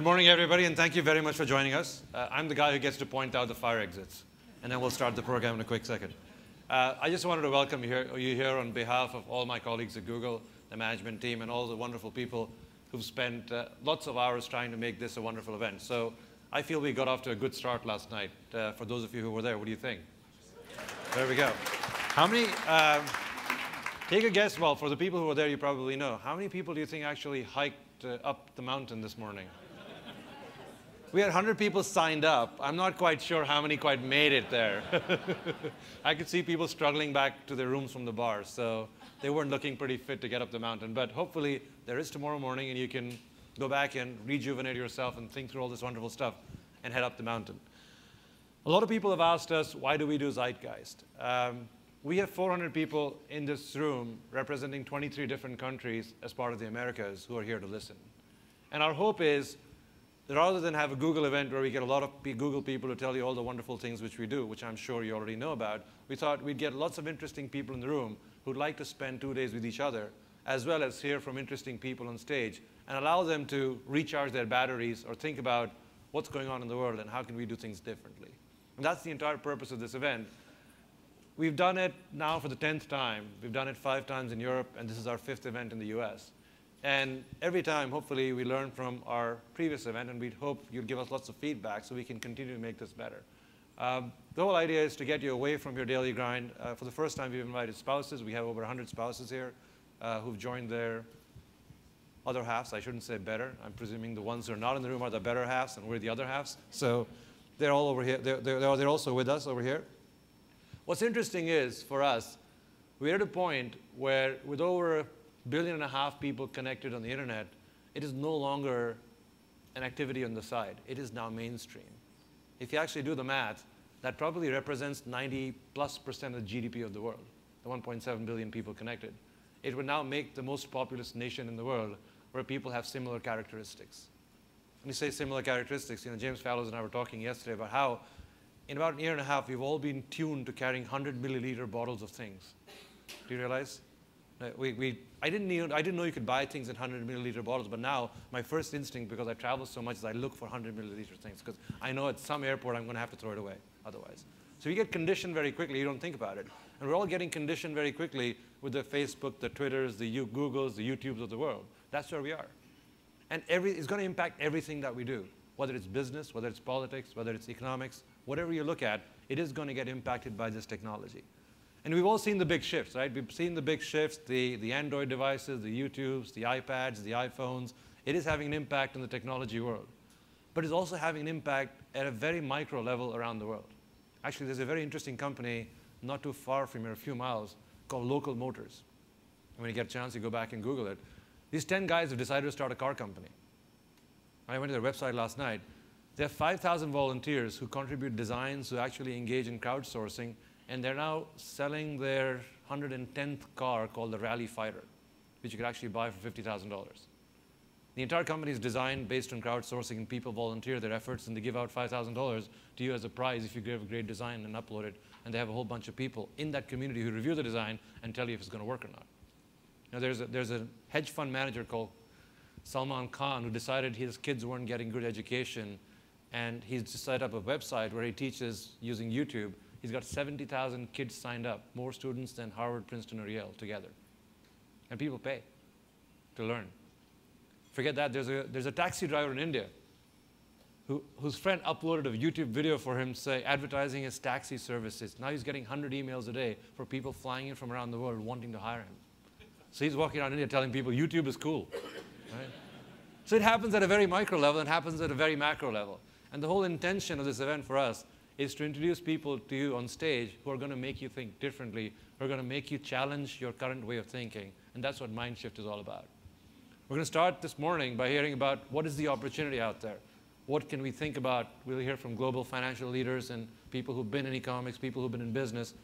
Good morning, everybody, and thank you very much for joining us. I'm the guy who gets to point out the fire exits, and then we'll start the program in a quick second. I just wanted to welcome you here on behalf of all my colleagues at Google, the management team, and all the wonderful people who've spent lots of hours trying to make this a wonderful event. So I feel we got off to a good start last night. For those of you who were there, what do you think? There we go. How many, take a guess, well, for the people who were there, you probably know. How many people do you think actually hiked up the mountain this morning? We had 100 people signed up. I'm not quite sure how many quite made it there. I could see people struggling back to their rooms from the bar, so they weren't looking pretty fit to get up the mountain. But hopefully, there is tomorrow morning, and you can go back and rejuvenate yourself and think through all this wonderful stuff and head up the mountain. A lot of people have asked us, why do we do Zeitgeist? We have 400 people in this room representing 23 different countries as part of the Americas who are here to listen. And our hope is, rather than have a Google event where we get a lot of Google people to tell you all the wonderful things which we do, which I'm sure you already know about, we thought we'd get lots of interesting people in the room who'd like to spend 2 days with each other, as well as hear from interesting people on stage, and allow them to recharge their batteries or think about what's going on in the world and how can we do things differently. And that's the entire purpose of this event. We've done it now for the 10th time. We've done it 5 times in Europe, and this is our 5th event in the US. And every time, hopefully, we learn from our previous event, and we'd hope you'd give us lots of feedback so we can continue to make this better. The whole idea is to get you away from your daily grind. For the first time, we've invited spouses. We have over 100 spouses here who've joined their other halves. I shouldn't say better. I'm presuming the ones who are not in the room are the better halves, and we're the other halves. So they're all over here. They're also with us over here. What's interesting is, for us, we're at a point where, with over 1.5 billion people connected on the internet, it is no longer an activity on the side. It is now mainstream. If you actually do the math, that probably represents 90+% of the GDP of the world, the 1.7 billion people connected. It would now make the most populous nation in the world where people have similar characteristics. When you say similar characteristics, James Fallows and I were talking yesterday about how in about 1.5 years, we've all been tuned to carrying 100 milliliter bottles of things. Do you realize? I didn't know you could buy things in 100 milliliter bottles, but now my first instinct, because I travel so much, is I look for 100 milliliter things, because I know at some airport I'm going to have to throw it away otherwise. So you get conditioned very quickly. You don't think about it. And we're all getting conditioned very quickly with the Facebook, the Twitters, the Googles, the YouTubes of the world. That's where we are. And it's going to impact everything that we do, whether it's business, whether it's politics, whether it's economics, whatever you look at, it is going to get impacted by this technology. And we've all seen the big shifts, right? We've seen the big shifts, the Android devices, the YouTubes, the iPads, the iPhones. It is having an impact on the technology world. But it's also having an impact at a very micro level around the world. Actually, there's a very interesting company not too far from here, a few miles, called Local Motors. And when you get a chance, you go back and Google it. These 10 guys have decided to start a car company. I went to their website last night. They have 5,000 volunteers who contribute designs, who actually engage in crowdsourcing, and they're now selling their 110th car called the Rally Fighter, which you could actually buy for $50,000. The entire company is designed based on crowdsourcing, and people volunteer their efforts, and they give out $5,000 to you as a prize if you give a great design and upload it. And they have a whole bunch of people in that community who review the design and tell you if it's going to work or not. Now, there's a hedge fund manager called Salman Khan who decided his kids weren't getting good education, and he's just set up a website where he teaches using YouTube. He's got 70,000 kids signed up, more students than Harvard, Princeton, or Yale together. And people pay to learn. Forget that. There's a taxi driver in India whose friend uploaded a YouTube video for him, advertising his taxi services. Now he's getting 100 emails a day for people flying in from around the world wanting to hire him. So he's walking around India telling people YouTube is cool. Right? So it happens at a very micro level and happens at a very macro level. And the whole intention of this event for us is to introduce people to you on stage who are going to make you think differently, who are going to make you challenge your current way of thinking. And that's what Mindshift is all about. We're going to start this morning by hearing about what is the opportunity out there. What can we think about? We'll hear from global financial leaders and people who've been in economics, people who've been in business,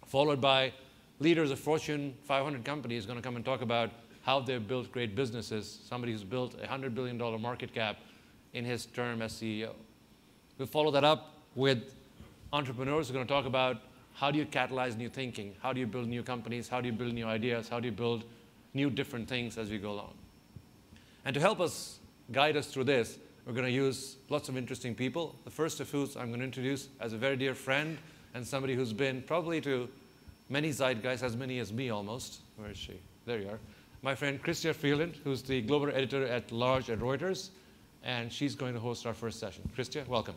followed by leaders of Fortune 500 companies going to come and talk about how they've built great businesses, somebody who's built a $100 billion market cap in his term as CEO. We'll follow that up with entrepreneurs who are going to talk about how do you catalyze new thinking, how do you build new companies, how do you build new ideas, how do you build new different things as we go along. And to help us guide us through this, We're going to use lots of interesting people. The first of whom I'm going to introduce as a very dear friend and somebody who's been probably to many Zeitgeists, as many as me almost. Where is she? There you are. My friend Christia Freeland, who's the global editor at large at Reuters, and she's going to host our first session. Christia, welcome.